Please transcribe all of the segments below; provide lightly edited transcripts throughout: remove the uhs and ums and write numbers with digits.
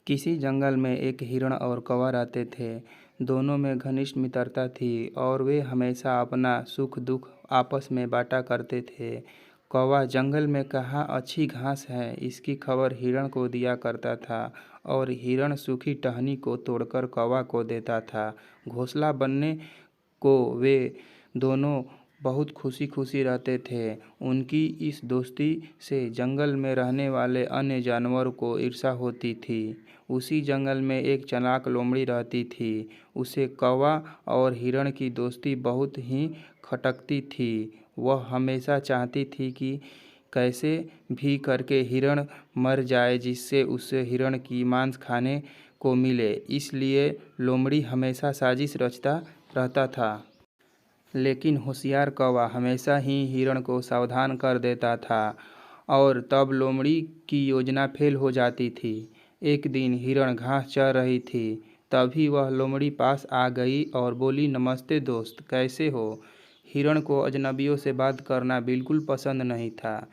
किसी जंगल में एक हिरण और कौवा रहते थे। दोनों में घनिष्ठ मित्रता थी और वे हमेशा अपना सुख दुख आपस में बांटा करते थे। कौवा जंगल में कहाँ अच्छी घास है इसकी खबर हिरण को दिया करता था और हिरण सूखी टहनी को तोड़कर कौवा को देता था। घोंसला बनने को वे दोनों बहुत खुशी खुशी रहते थे। उनकी इस दोस्ती से जंगल में रहने वाले अन्य जानवरों को ईर्ष्या होती थी। उसी जंगल में एक चालाक लोमड़ी रहती थी। उसे कौवा और हिरण की दोस्ती बहुत ही खटकती थी। वह हमेशा चाहती थी कि कैसे भी करके हिरण मर जाए जिससे उसे हिरण की मांस खाने को मिले। इसलिए लोमड़ी हमेशा साजिश रचता रहता था। लेकिन होशियार कौवा हमेशा ही हिरण को सावधान कर देता था और तब लोमड़ी की योजना फेल हो जाती थी। एक दिन हिरण घास चर रही थी। तभी वह लोमड़ी पास आ गई और बोली, नमस्ते दोस्त, कैसे हो? हिरण को अजनबियों से बात करना बिल्कुल पसंद नहीं था,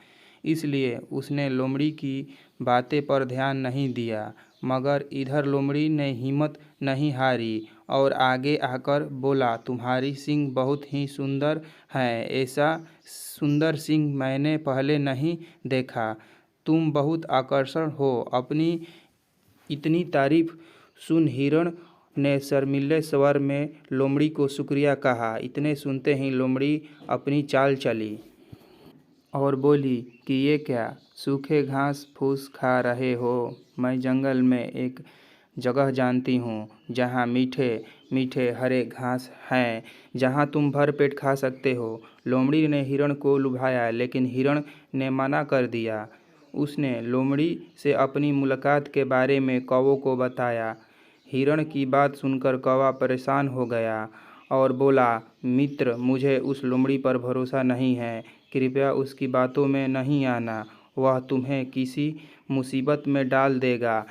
इसलिए उसने लोमड़ी की बातें पर ध्यान नहीं दिया। मगर इधर लोमड़ी ने हिम्मत नहीं हारी और आगे आकर बोला, तुम्हारी सींग बहुत ही सुंदर हैं। ऐसा सुंदर सींग मैंने पहले नहीं देखा। तुम बहुत आकर्षक हो। अपनी इतनी तारीफ सुन हिरण ने शर्मीले स्वर में लोमड़ी को शुक्रिया कहा। इतने सुनते ही लोमड़ी अपनी चाल चली और बोली कि ये क्या सूखे घास फूस खा रहे हो? मैं जंगल में एक जगह जानती हूँ जहाँ मीठे मीठे हरे घास हैं, जहाँ तुम भर पेट खा सकते हो। लोमड़ी ने हिरण को लुभाया, लेकिन हिरण ने मना कर दिया। उसने लोमड़ी से अपनी मुलाकात के बारे में कौवे को बताया। हिरण की बात सुनकर कौवा परेशान हो गया और बोला, मित्र, मुझे उस लोमड़ी पर भरोसा नहीं है। कृपया उसकी बातों में नहीं आना। वह तुम्हें किसी मुसीबत में डाल देगा।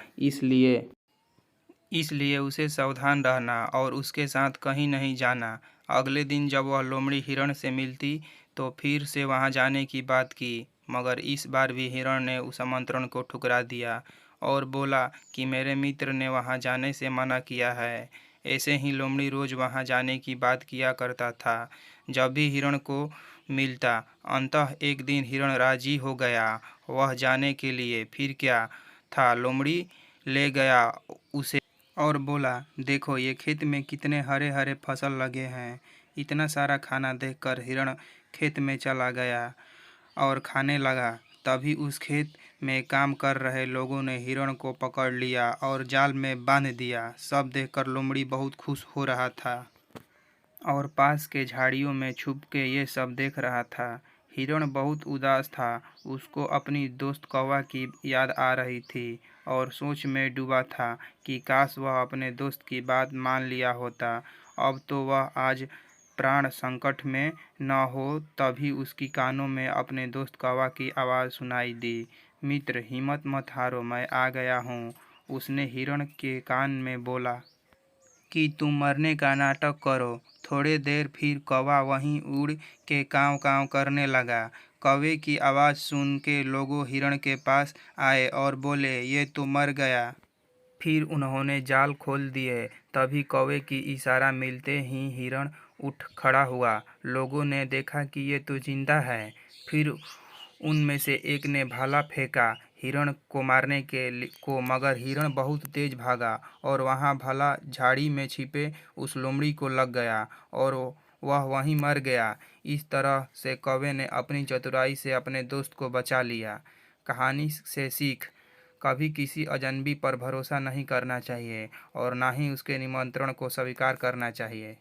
इसलिए उसे सावधान रहना और उसके साथ कहीं नहीं जाना। अगले दिन जब वह लोमड़ी हिरण से मिलती तो फिर से वहां जाने की बात की, मगर इस बार भी हिरण ने उस आमंत्रण को ठुकरा दिया और बोला कि मेरे मित्र ने वहां जाने से मना किया है। ऐसे ही लोमड़ी रोज वहां जाने की बात किया करता था जब भी हिरण को मिलता। अंततः एक दिन हिरण राजी हो गया वह जाने के लिए। फिर क्या था, लोमड़ी ले गया उसे और बोला, देखो ये खेत में कितने हरे हरे फसल लगे हैं। इतना सारा खाना देखकर हिरण खेत में चला गया और खाने लगा। तभी उस खेत में काम कर रहे लोगों ने हिरण को पकड़ लिया और जाल में बांध दिया। सब देखकर लोमड़ी बहुत खुश हो रहा था और पास के झाड़ियों में छुप के ये सब देख रहा था। हिरण बहुत उदास था। उसको अपनी दोस्त कौवा की याद आ रही थी और सोच में डूबा था कि काश वह अपने दोस्त की बात मान लिया होता। अब तो वह आज प्राण संकट में न हो। तभी उसकी कानों में अपने दोस्त कौवा की आवाज़ सुनाई दी, मित्र, हिम्मत मत हारो, मैं आ गया हूँ। उसने हिरण के कान में बोला कि तुम मरने का नाटक करो। थोड़े देर फिर कौवा वहीं उड़ के काँव काँव करने लगा। कौवे की आवाज़ सुन के लोग हिरण के पास आए और बोले, ये तो मर गया। फिर उन्होंने जाल खोल दिए। तभी कौवे की इशारा मिलते ही हिरण उठ खड़ा हुआ। लोगों ने देखा कि ये तो जिंदा है। फिर उनमें से एक ने भाला फेंका हिरण को मारने को, मगर हिरण बहुत तेज भागा और वहां भाला झाड़ी में छिपे उस लोमड़ी को लग गया और वह वहीं मर गया। इस तरह से कौवे ने अपनी चतुराई से अपने दोस्त को बचा लिया। कहानी से सीख, कभी किसी अजनबी पर भरोसा नहीं करना चाहिए और ना ही उसके निमंत्रण को स्वीकार करना चाहिए।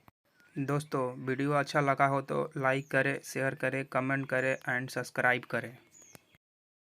दोस्तों, वीडियो अच्छा लगा हो तो लाइक करें, शेयर करें, कमेंट करें एंड सब्सक्राइब करें।